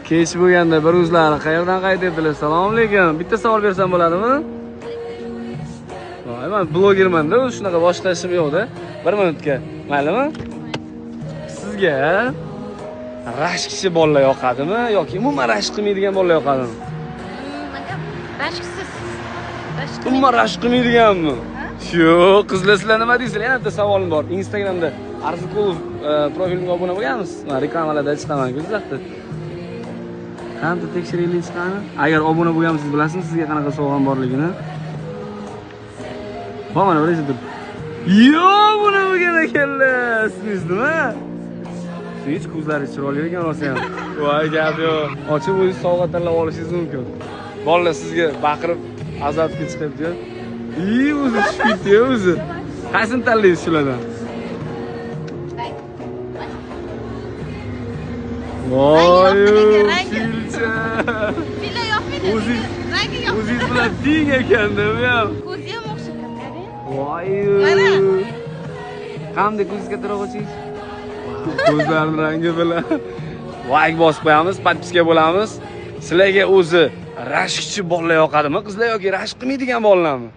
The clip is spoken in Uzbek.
Kech bo'lganda bir o'zlari qayerdan qaytibdilar? Assalomu alaykum. Bitta savol bersam bo'ladimi? Voy, men blogerman-da, o'zi shunaqa boshqa ishim yo'q-da. 1 minutga. Maylimi? Sizga rashkchi bolalar yoqadimi yoki umuman rashk qilmaydigan bolalar yoqadimi? Rashksiz. Umuman rashk qilmaydiganmi? Yo'q, qizlar sizlar nima deysizlar? Yana bitta savolim bor. Instagramda Arziqulov profilimga obuna bo'lganmisiz? Men reklamalarda chiqaman-ku izohda. Qanday tekshiraylik chiqani? Agar obuna bo'lgansiz bilasizmi sizga qanaqa sovg'am borligini? Mana bir tur. Yo'q, buni bo'lgan ekanlar. Siz nima? Hech ko'zlari chiroyli ekan rosa ham. Voy gap yo'q. Ochib o'zingiz sovg'a tanlab olishingiz mumkin. Bolalar sizga baqirib azobga chiqibdi. O'zi tushibdi o'zi. Qaysini tanlaysiz shulardan? Voy, shilcha. Fila yoqmaydi. Rangi yo'q. O'zingiz bilan teng ekanda bu ham. Ko'zi ham o'xshaydi, qarang. Voy. Mana. Qanday ko'z kattaroq ochingiz? Ko'zlarning rangi bilan like bosib qo'yamiz, podpiska bo'lamiz. Sizlarga o'zi rashkchi bolalar yoqadimi? Qizlar yoki rashk qilmaydigan bolalarmi?